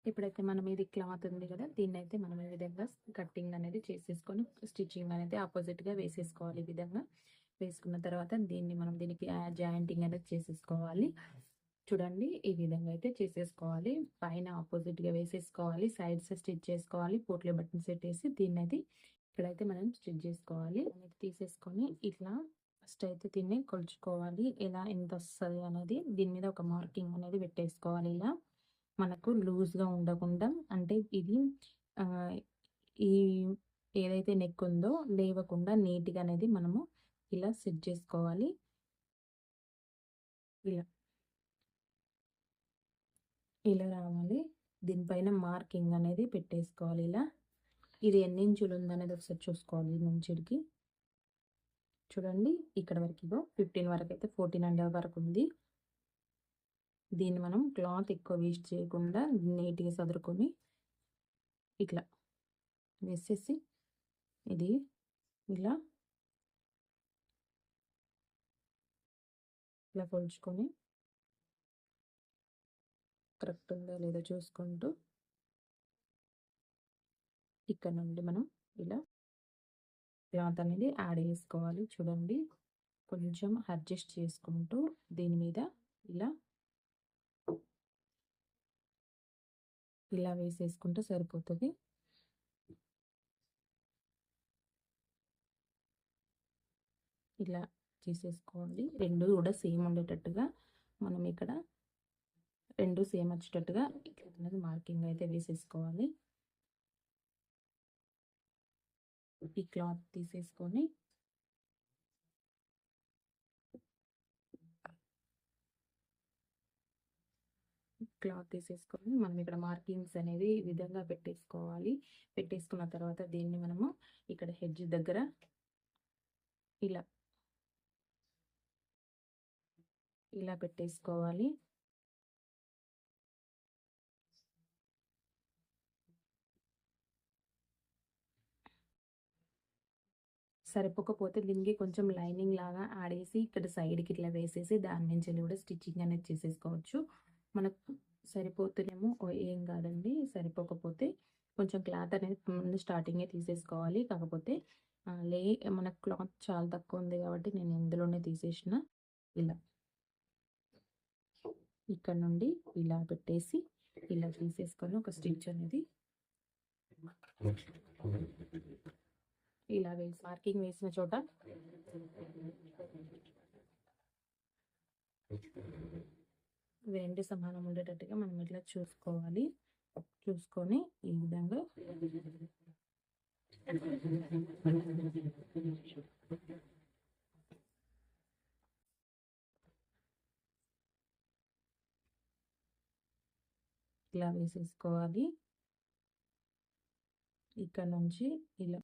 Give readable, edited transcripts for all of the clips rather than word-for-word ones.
ఇప్పుడైతే మనం ఇది క్లాత్ ఉంది కదా, దీన్నైతే మనం ఈ విధంగా కటింగ్ అనేది చేసేసుకొని స్టిచ్చింగ్ అనేది ఆపోజిట్గా వేసేసుకోవాలి. ఈ విధంగా వేసుకున్న తర్వాత దీనికి జాయింటింగ్ అనేది చేసేసుకోవాలి. చూడండి, ఈ విధంగా అయితే చేసేసుకోవాలి. పైన ఆపోజిట్గా వేసేసుకోవాలి, సైడ్స్ స్టిచ్ చేసుకోవాలి. పోట్లీ బటన్స్ పెట్టేసి దీన్నైతే ఇక్కడైతే మనం స్టిచ్ చేసుకోవాలి. అనేది తీసేసుకొని ఇట్లా ఫస్ట్ అయితే దీన్ని కొలుచుకోవాలి. ఎలా ఎంత వస్తుంది అనేది దీని మీద ఒక మార్కింగ్ అనేది పెట్టేసుకోవాలి. ఇలా మనకు లూజ్గా ఉండకుండా, అంటే ఇది ఈ ఏదైతే నెక్ ఉందో లేవకుండా నీట్గా అనేది మనము ఇలా సెట్ చేసుకోవాలి. ఇలా ఇలా రావాలి. దీనిపైన మార్కింగ్ అనేది పెట్టేసుకోవాలి. ఇలా ఇది ఎన్ని ఇంచులు ఉందనేది ఒకసారి చూసుకోవాలి. నుంచికి చూడండి, ఇక్కడ వరకు 15 వరకు అయితే 14.5 వరకు ఉంది. దీన్ని మనం క్లాత్ ఎక్కువ వేస్ట్ చేయకుండా నీట్గా సదురుకొని ఇట్లా వేసేసి ఇది ఇలా కొలుచుకొని కరెక్ట్ ఉందో లేదో చూసుకుంటూ ఇక్కడ నుండి మనం ఇలా క్లాత్ అనేది యాడ్ చేసుకోవాలి. చూడండి, కొంచెం అడ్జస్ట్ చేసుకుంటూ దీని మీద ఇలా వేసేసుకుంటే సరిపోతుంది. ఇలా చేసేసుకోవాలి. రెండు కూడా సేమ్ ఉండేటట్టుగా మనం ఇక్కడ రెండు సేమ్ వచ్చేటట్టుగా అనేది మార్కింగ్ అయితే వేసేసుకోవాలి. ఈ క్లాత్ తీసేసుకొని మనం ఇక్కడ మార్కింగ్స్ అనేది ఈ విధంగా పెట్టేసుకోవాలి. పెట్టేసుకున్న తర్వాత దీన్ని మనము ఇక్కడ హెడ్జ్ దగ్గర ఇలా పెట్టేసుకోవాలి. సరిపోకపోతే దీనికి కొంచెం లైనింగ్ లాగా ఆడేసి ఇక్కడ సైడ్కి ఇట్లా వేసేసి దాని నుంచి కూడా స్టిచ్చింగ్ అనేది చేసేసుకోవచ్చు. మనకు సరిపోతేనేమో ఏం కాదండి, సరిపోకపోతే కొంచెం క్లాత్ అనేది ముందు స్టార్టింగే తీసేసుకోవాలి. కాకపోతే మనకు క్లాత్ చాలా తక్కువ ఉంది కాబట్టి నేను ఇందులోనే తీసేసిన. ఇలా ఇక్కడ నుండి ఇలా పెట్టేసి ఇలా తీసేసుకొని ఒక స్టిచ్ అనేది ఇలా మార్కింగ్ వేసిన చోట రెండు సమానం ఉండేటట్టుగా మనం ఇట్లా చూసుకోవాలి. చూసుకొని ఈ విధంగా ఇలా వేసేసుకోవాలి. ఇక్కడ నుంచి ఇలా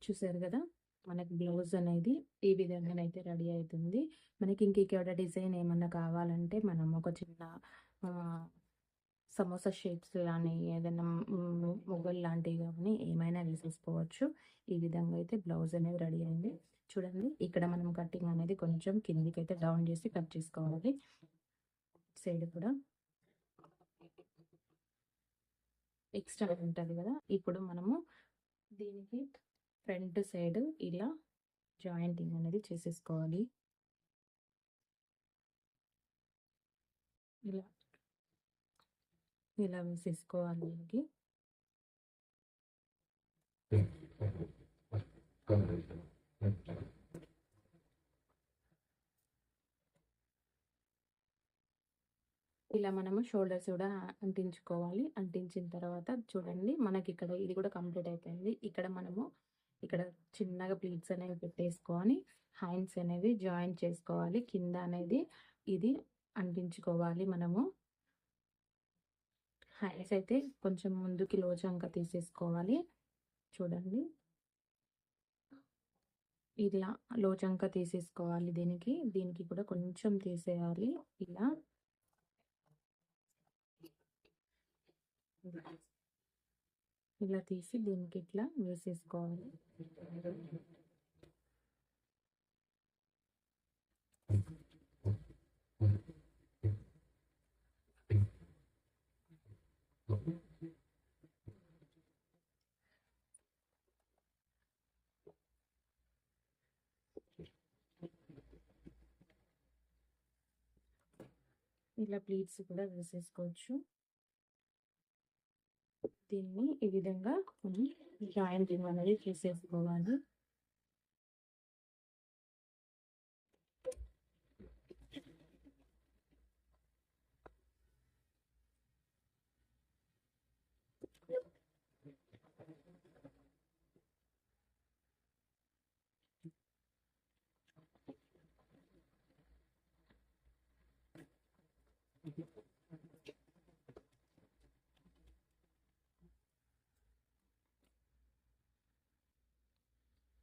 చూసారు కదా, మనకి బ్లౌజ్ అనేది ఈ విధంగానైతే రెడీ అవుతుంది. మనకి ఇంకెక్కడ డిజైన్ ఏమన్నా కావాలంటే మనం ఒక చిన్న సమోసా షేప్స్ కానీ ఏదైనా మొగ్గలు లాంటివి కానీ ఏమైనా వేసేసుకోవచ్చు. ఈ విధంగా అయితే బ్లౌజ్ అనేది రెడీ అయింది. చూడండి, ఇక్కడ మనం కటింగ్ అనేది కొంచెం కిందికి అయితే డౌన్ చేసి కట్ చేసుకోవాలి. సైడ్ కూడా ఎక్స్ట్రా ఉంటుంది కదా, ఇప్పుడు మనము దీనికి ఫ్రంట్ సైడ్ ఇలా జాయింటింగ్ అనేది చేసేసుకోవాలి. ఇలా వేసేసుకోవాలి. దీనికి ఇలా మనము షోల్డర్స్ కూడా అంటించుకోవాలి. అంటించిన తర్వాత చూడండి, మనకి ఇక్కడ ఇది కూడా కంప్లీట్ అయిపోయింది. ఇక్కడ మనము చిన్నగా ప్లీట్స్ అనేవి పెట్టేసుకొని హ్యాండ్స్ అనేవి జాయిన్ చేసుకోవాలి. కింద అనేది ఇది అంటించుకోవాలి. మనము హ్యాండ్స్ అయితే కొంచెం ముందుకి లోచంక తీసేసుకోవాలి. చూడండి, ఇలా లోచంక తీసేసుకోవాలి. దీనికి కూడా కొంచెం తీసేయాలి. ఇలా తీసి దీనికి ఇట్లా వేసేసుకోవాలి. ఇలా ప్లీట్స్ కూడా వేసేసుకోవచ్చు. దీన్ని ఈ విధంగా జాయింటింగ్ అనేది చేసేసుకోవాలి.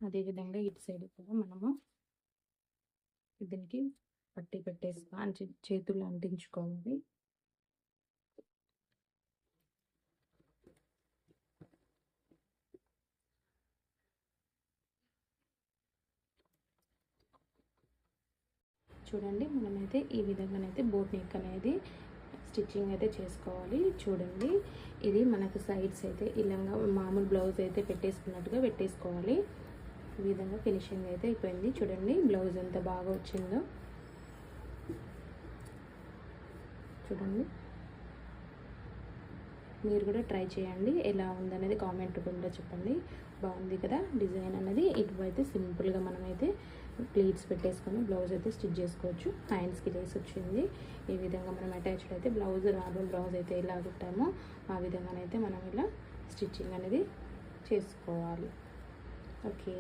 అదేవిధంగా ఇటు సైడ్ కూడా మనము దీనికి పట్టి పెట్టేసి చేతులు అంటించుకోవాలి. చూడండి, మనమైతే ఈ విధంగానైతే బోట్ నెక్ అనేది స్టిచ్చింగ్ అయితే చేసుకోవాలి. చూడండి, ఇది మనకు సైడ్స్ అయితే ఇలాగా మామూలు బ్లౌజ్ అయితే పెట్టేసుకున్నట్టుగా పెట్టేసుకోవాలి. ఈ విధంగా ఫినిషింగ్ అయితే అయిపోయింది. చూడండి బ్లౌజ్ ఎంత బాగా వచ్చిందో. చూడండి, మీరు కూడా ట్రై చేయండి. ఎలా ఉందనేది కామెంట్ రూపంలో చెప్పండి. బాగుంది కదా డిజైన్ అనేది. ఇటువైతే సింపుల్గా మనమైతే ప్లీట్స్ పెట్టేసుకొని బ్లౌజ్ అయితే స్టిచ్ చేసుకోవచ్చు. హ్యాండ్స్కి లేసి వచ్చింది. ఈ విధంగా మనం అటాచ్డ్ అయితే బ్లౌజ్ నార్మల్ బ్లౌజ్ అయితే ఎలా కుట్టామో ఆ విధంగానైతే మనం ఇలా స్టిచ్చింగ్ అనేది చేసుకోవాలి. ఓకే.